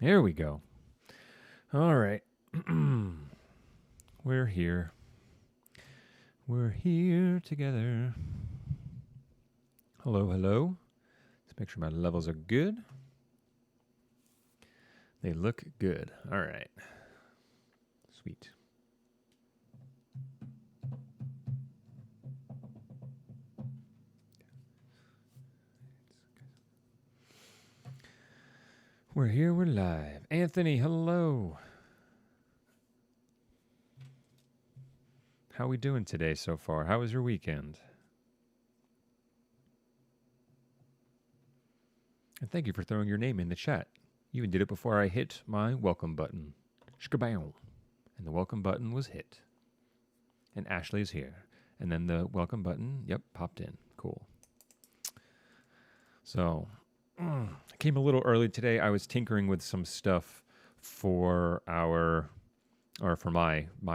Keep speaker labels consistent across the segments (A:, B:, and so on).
A: There we go. All right. We're here. We're here together. Hello, hello. Let's make sure my levels are good. They look good. All right. Sweet. We're here. We're live. Anthony, hello. How we doing today so far? How was your weekend? And thank you for throwing your name in the chat. You even did it before I hit my welcome button. Shkabow. And the welcome button was hit. And Ashley's here. And then the welcome button, popped in. Cool. So, I came a little early today. I was tinkering with some stuff for my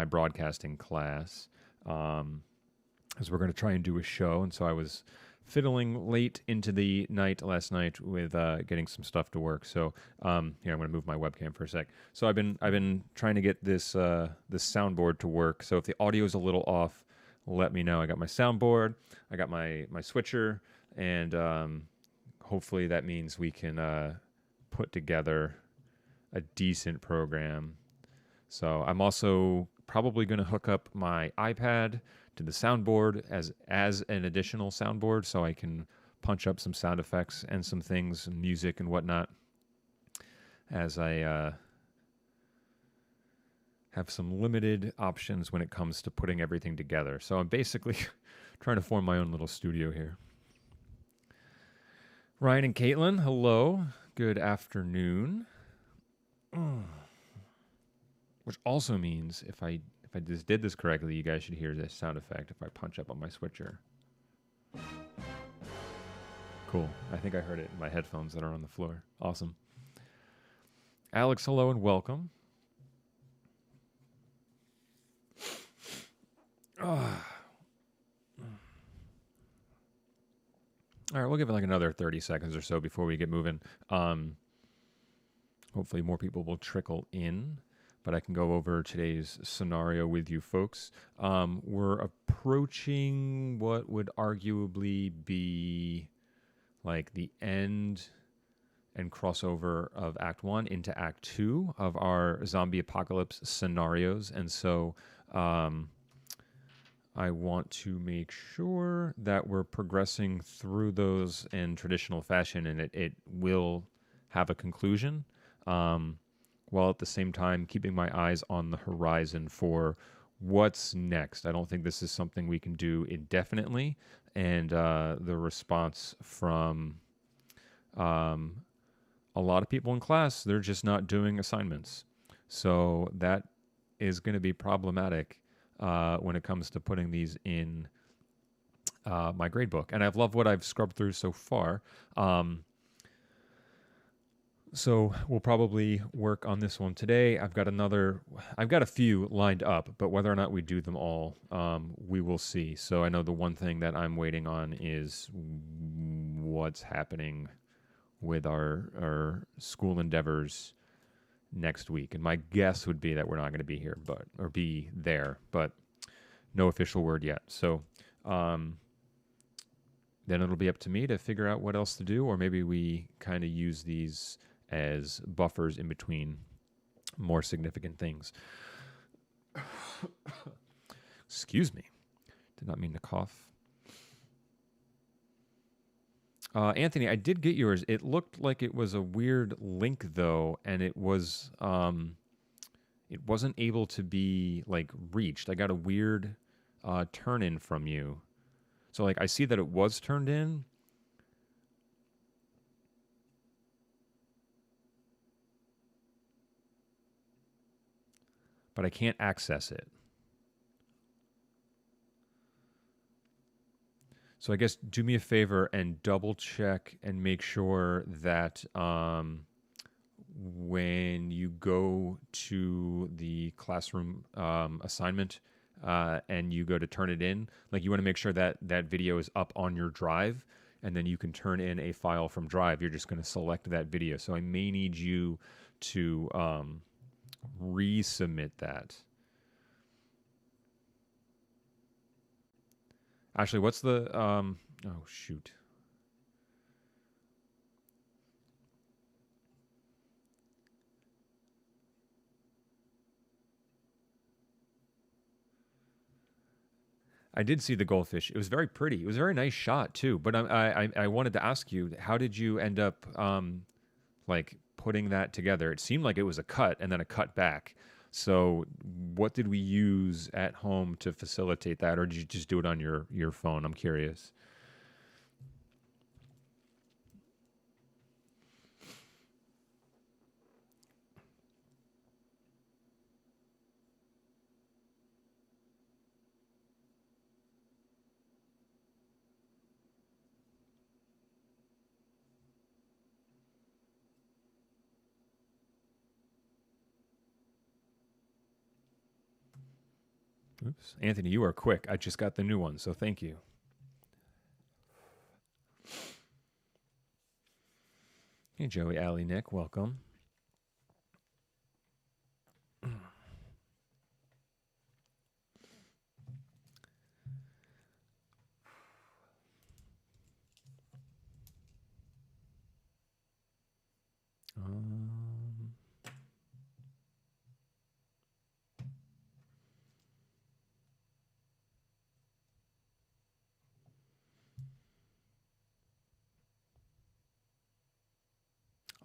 A: broadcasting class, as we're going to try and do a show. And so I was fiddling late into the night last night with getting some stuff to work. So here, I'm going to move my webcam for a sec. So I've been trying to get this soundboard to work. So if the audio is a little off, let me know. I got my soundboard, I got my switcher, and hopefully that means we can put together a decent program. So I'm also probably going to hook up my iPad to the soundboard as an additional soundboard, so I can punch up some sound effects and some things, music and whatnot, as I have some limited options when it comes to putting everything together. So I'm basically trying to form my own little studio here. Ryan and Caitlin, hello. Good afternoon. Which also means if I just did this correctly, you guys should hear this sound effect if I punch up on my switcher. Cool. I think I heard it in my headphones that are on the floor. Awesome. Alex, hello and welcome. All right, we'll give it like another 30 seconds or so before we get moving. Hopefully more people will trickle in, but I can go over today's scenario with you folks. We're approaching what would arguably be like the end and crossover of Act 1 into Act 2 of our zombie apocalypse scenarios. And so I want to make sure that we're progressing through those in traditional fashion, and it will have a conclusion, while at the same time keeping my eyes on the horizon for what's next. I don't think this is something we can do indefinitely, and the response from a lot of people in class, they're just not doing assignments. So that is going to be problematic when it comes to putting these in my grade book. And I've loved what I've scrubbed through so far. So we'll probably work on this one today. I've got a few lined up, but whether or not we do them all, we will see. So I know the one thing that I'm waiting on is what's happening with our school endeavors next week. And my guess would be that we're not going to be here, or be there, but no official word yet. So then it'll be up to me to figure out what else to do, or maybe we kind of use these as buffers in between more significant things. Excuse me. Did not mean to cough. Anthony, I did get yours. It looked like it was a weird link though, and it wasn't able to be like reached. I got a weird turn in from you. So like I see that it was turned in, but I can't access it. So I guess do me a favor and double check and make sure that when you go to the classroom assignment and you go to turn it in, like you want to make sure that that video is up on your drive, and then you can turn in a file from Drive. You're just going to select that video. So I may need you to resubmit that. Actually, what's the oh shoot. I did see the goldfish. It was very pretty. It was a very nice shot too. But I wanted to ask you, how did you end up like putting that together? It seemed like it was a cut and then a cut back. So what did we use at home to facilitate that, or did you just do it on your phone? I'm curious. Oops. Anthony, you are quick. I just got the new one, so thank you. Hey, Joey, Allie, Nick, welcome. Um,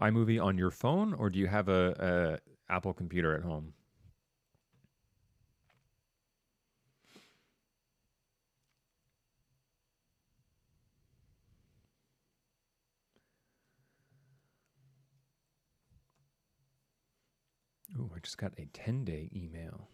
A: iMovie on your phone, or do you have a Apple computer at home? Ooh, I just got a 10-day email.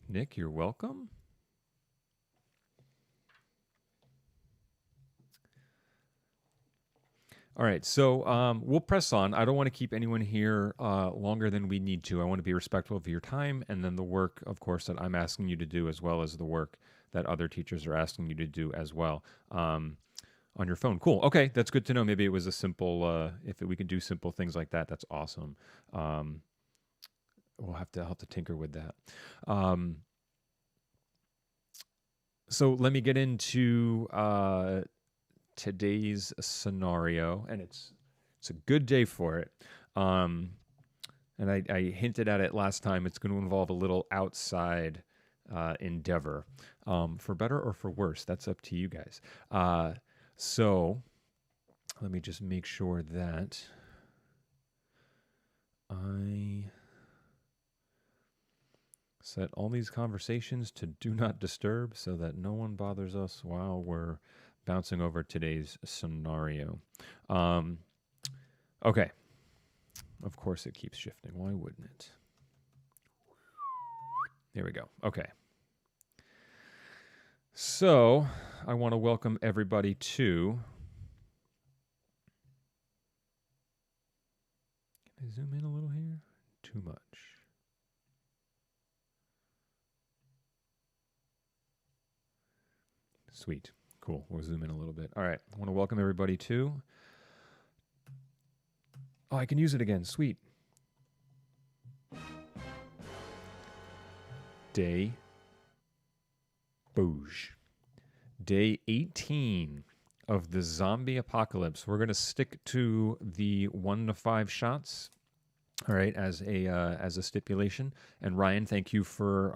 A: Nick, you're welcome. All right, so we'll press on. I don't want to keep anyone here longer than we need to. I want to be respectful of your time and then the work, of course, that I'm asking you to do, as well as the work that other teachers are asking you to do as well on your phone. Cool. Okay, that's good to know. Maybe it was a simple. If we can do simple things like that, that's awesome. We'll have to tinker with that. So let me get into today's scenario, and it's a good day for it. And I hinted at it last time. It's going to involve a little outside endeavor, for better or for worse. That's up to you guys. So let me just make sure that I set all these conversations to do not disturb so that no one bothers us while we're bouncing over today's scenario. Okay. Of course it keeps shifting. Why wouldn't it? There we go. Okay. So I want to welcome everybody to... Can I zoom in a little here? Too much. Sweet. Cool. We'll zoom in a little bit. All right. I want to welcome everybody to... Oh, I can use it again. Sweet. Day Bouge. Day 18 of the zombie apocalypse. We're going to stick to the 1 to 5 shots. All right, as a stipulation. And Ryan, thank you for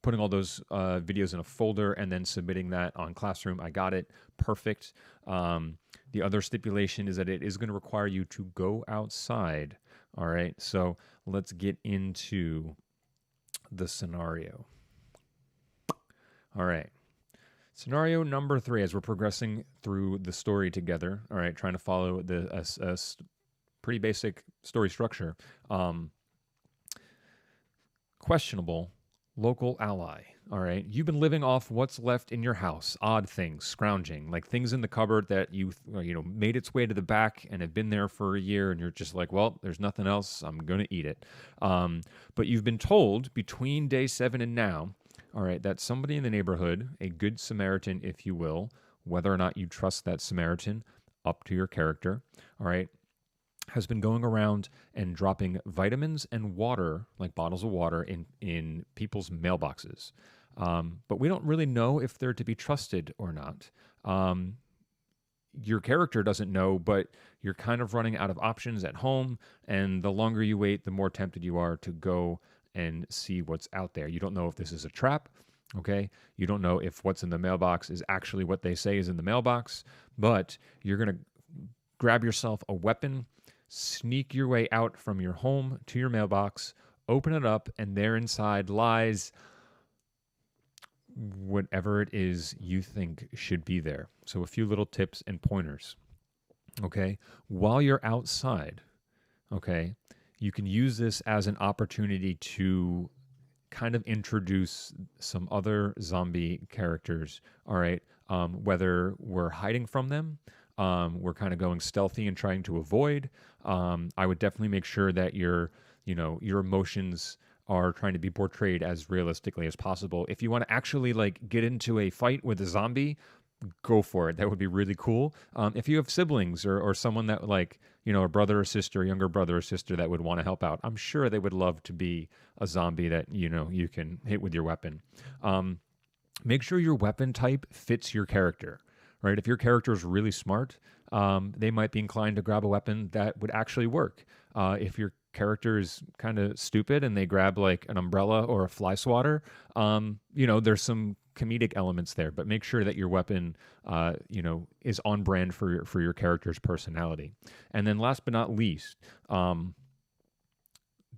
A: putting all those videos in a folder and then submitting that on Classroom. I got it. Perfect. The other stipulation is that it is going to require you to go outside. All right, so let's get into the scenario. All right. Scenario number 3, as we're progressing through the story together. All right, trying to follow the pretty basic story structure. Questionable, Local ally. All right. You've been living off what's left in your house, odd things, scrounging, like things in the cupboard that made its way to the back and have been there for a year, and you're just like, well, there's nothing else. I'm going to eat it. But you've been told between day 7 and now, all right, that somebody in the neighborhood, a good Samaritan, if you will, whether or not you trust that Samaritan, up to your character, all right, has been going around and dropping vitamins and water, like bottles of water, in people's mailboxes. But we don't really know if they're to be trusted or not. Your character doesn't know, but you're kind of running out of options at home. And the longer you wait, the more tempted you are to go and see what's out there. You don't know if this is a trap. Okay. You don't know if what's in the mailbox is actually what they say is in the mailbox, but you're going to grab yourself a weapon, sneak your way out from your home to your mailbox, open it up, and there inside lies whatever it is you think should be there. So, a few little tips and pointers. Okay. While you're outside, okay, you can use this as an opportunity to kind of introduce some other zombie characters. All right. Whether we're hiding from them, we're kind of going stealthy and trying to avoid. I would definitely make sure that your emotions are trying to be portrayed as realistically as possible. If you want to actually like get into a fight with a zombie, go for it. That would be really cool. If you have siblings or someone that like, a brother or sister, younger brother or sister that would want to help out, I'm sure they would love to be a zombie that, you can hit with your weapon. Make sure your weapon type fits your character, right? If your character is really smart, they might be inclined to grab a weapon that would actually work. If your character is kind of stupid and they grab like an umbrella or a fly swatter, there's some comedic elements there, but make sure that your weapon, is on brand for your character's personality. And then last but not least,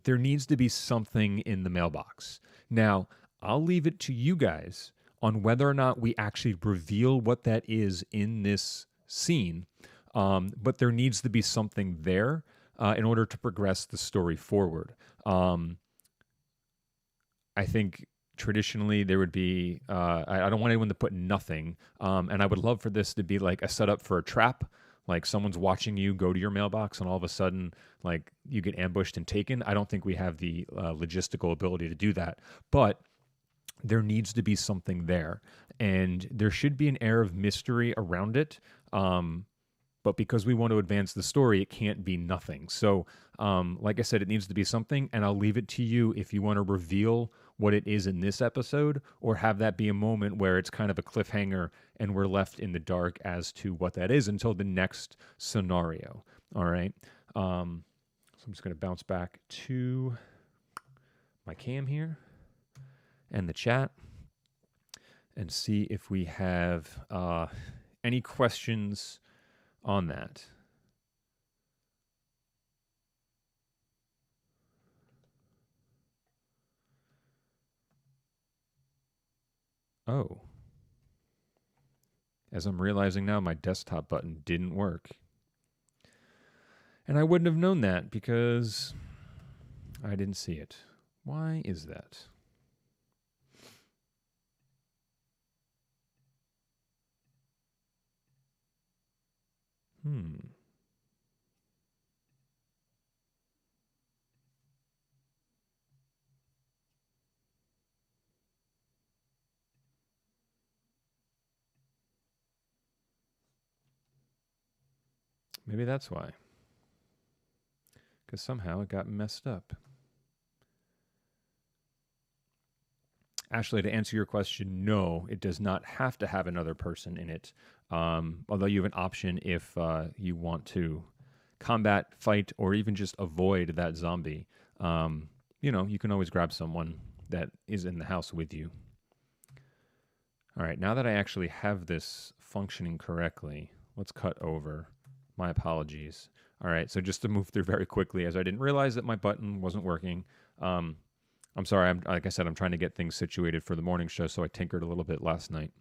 A: there needs to be something in the mailbox. Now, I'll leave it to you guys on whether or not we actually reveal what that is in this scene, but there needs to be something there in order to progress the story forward. I think traditionally there would be, I don't want anyone to put nothing, and I would love for this to be like a setup for a trap. Like someone's watching you go to your mailbox and all of a sudden like you get ambushed and taken. I don't think we have the logistical ability to do that, but there needs to be something there, and there should be an air of mystery around it. But because we want to advance the story, it can't be nothing. So, like I said, it needs to be something, and I'll leave it to you if you want to reveal what it is in this episode, or have that be a moment where it's kind of a cliffhanger and we're left in the dark as to what that is until the next scenario. All right. So I'm just going to bounce back to my cam here and the chat and see if we have any questions on that. Oh. As I'm realizing now, my desktop button didn't work. And I wouldn't have known that because I didn't see it. Why is that? Maybe that's why. Because somehow it got messed up. Ashley, to answer your question, no, it does not have to have another person in it. Although you have an option if you want to combat, fight, or even just avoid that zombie. You can always grab someone that is in the house with you. All right, now that I actually have this functioning correctly, let's cut over. My apologies. All right, so just to move through very quickly, as I didn't realize that my button wasn't working. I'm sorry, like I said, I'm trying to get things situated for the morning show, so I tinkered a little bit last night.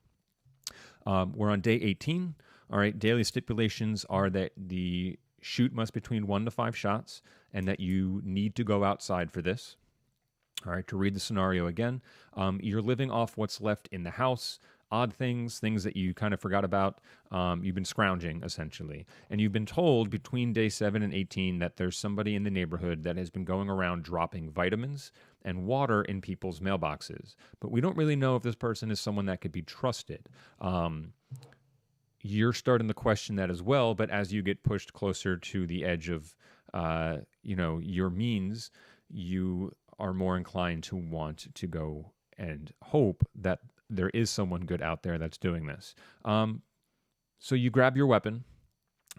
A: We're on day 18. All right, daily stipulations are that the shoot must between 1 to 5 shots and that you need to go outside for this. All right, to read the scenario again, you're living off what's left in the house, odd things, things that you kind of forgot about. You've been scrounging, essentially. And you've been told between day 7 and 18 that there's somebody in the neighborhood that has been going around dropping vitamins and water in people's mailboxes. But we don't really know if this person is someone that could be trusted. You're starting to question that as well, but as you get pushed closer to the edge of, your means, you are more inclined to want to go and hope that there is someone good out there that's doing this. So you grab your weapon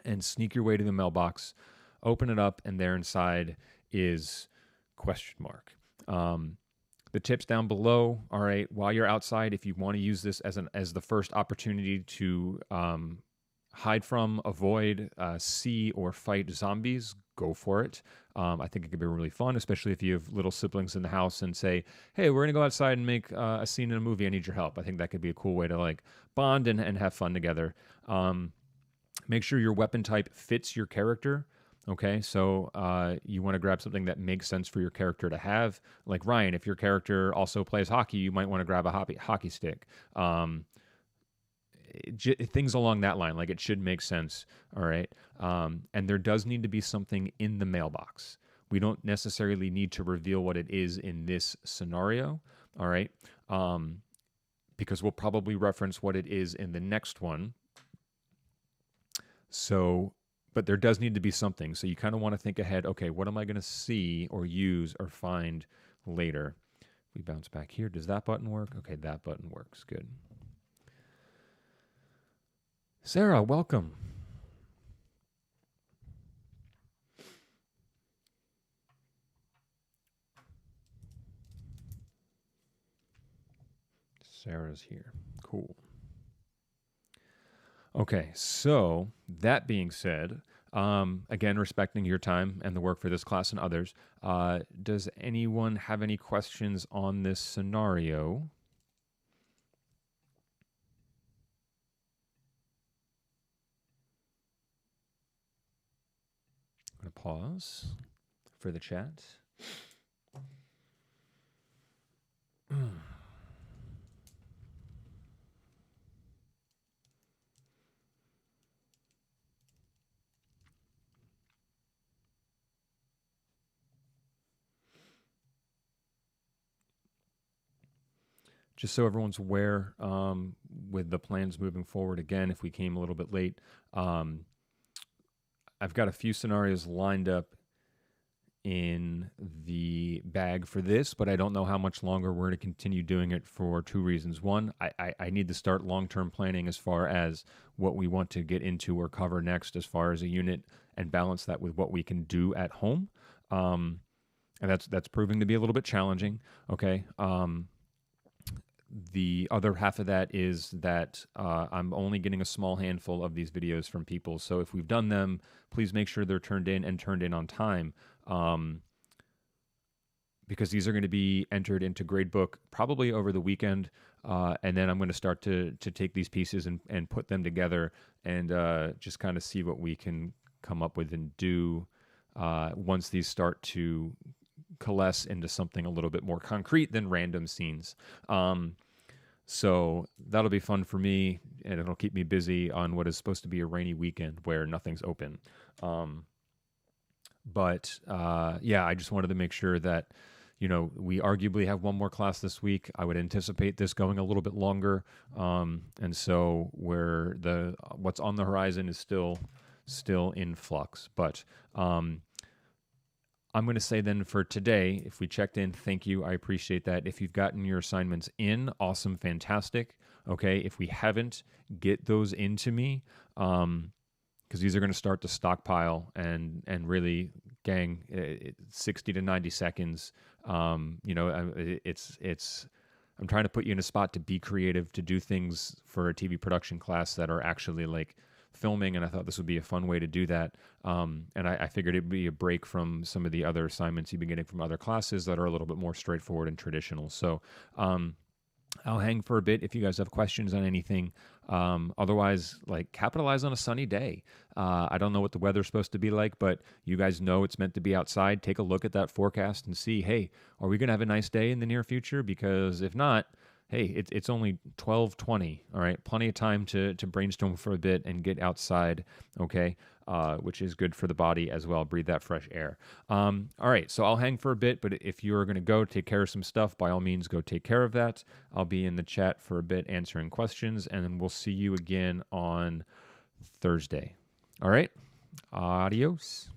A: and sneak your way to the mailbox, open it up, and there inside is question mark. The tips down below. All right, while you're outside, if you want to use this as the first opportunity to hide from, avoid, see, or fight zombies, go for it. I think it could be really fun, especially if you have little siblings in the house and say, hey, we're going to go outside and make a scene in a movie. I need your help. I think that could be a cool way to like bond and have fun together. Make sure your weapon type fits your character. Okay, so you want to grab something that makes sense for your character to have. Like Ryan, if your character also plays hockey, you might want to grab a hockey stick. Things along that line, like it should make sense. All right, and there does need to be something in the mailbox. We don't necessarily need to reveal what it is in this scenario. All right, because we'll probably reference what it is in the next one. So, but there does need to be something. So you kind of want to think ahead. Okay, what am I going to see or use or find later? We bounce back here. Does that button work? Okay, that button works. Good. Sarah, welcome. Sarah's here. Cool. Okay, so that being said, again, respecting your time and the work for this class and others, does anyone have any questions on this scenario? I'm going to pause for the chat. Just so everyone's aware, with the plans moving forward, again, if we came a little bit late, I've got a few scenarios lined up in the bag for this, but I don't know how much longer we're going to continue doing it for two reasons. One, I need to start long-term planning as far as what we want to get into or cover next as far as a unit and balance that with what we can do at home. And that's proving to be a little bit challenging. Okay. The other half of that is that I'm only getting a small handful of these videos from people. So if we've done them, please make sure they're turned in on time. Because these are going to be entered into Gradebook probably over the weekend. And then I'm going to start to take these pieces and put them together and just kind of see what we can come up with and do once these start to coalesce into something a little bit more concrete than random scenes. So that'll be fun for me, and it'll keep me busy on what is supposed to be a rainy weekend where nothing's open. But I just wanted to make sure that, we arguably have one more class this week. I would anticipate this going a little bit longer. And so what's on the horizon is still in flux. But I'm going to say then for today, if we checked in, thank you. I appreciate that. If you've gotten your assignments in, awesome, fantastic. Okay, if we haven't, get those into me, because these are going to start to stockpile and really, gang, 60 to 90 seconds. It's. I'm trying to put you in a spot to be creative, to do things for a TV production class that are actually like filming, and I thought this would be a fun way to do that. And I figured it'd be a break from some of the other assignments you've been getting from other classes that are a little bit more straightforward and traditional. So I'll hang for a bit if you guys have questions on anything. Otherwise, like capitalize on a sunny day. I don't know what the weather's supposed to be like, but you guys know it's meant to be outside. Take a look at that forecast and see, hey, are we going to have a nice day in the near future? Because if not, hey, it's only 12:20. All right, plenty of time to brainstorm for a bit and get outside. Okay, which is good for the body as well. Breathe that fresh air. All right, so I'll hang for a bit, but if you're going to go take care of some stuff, by all means, go take care of that. I'll be in the chat for a bit answering questions, and then we'll see you again on Thursday. All right, adios.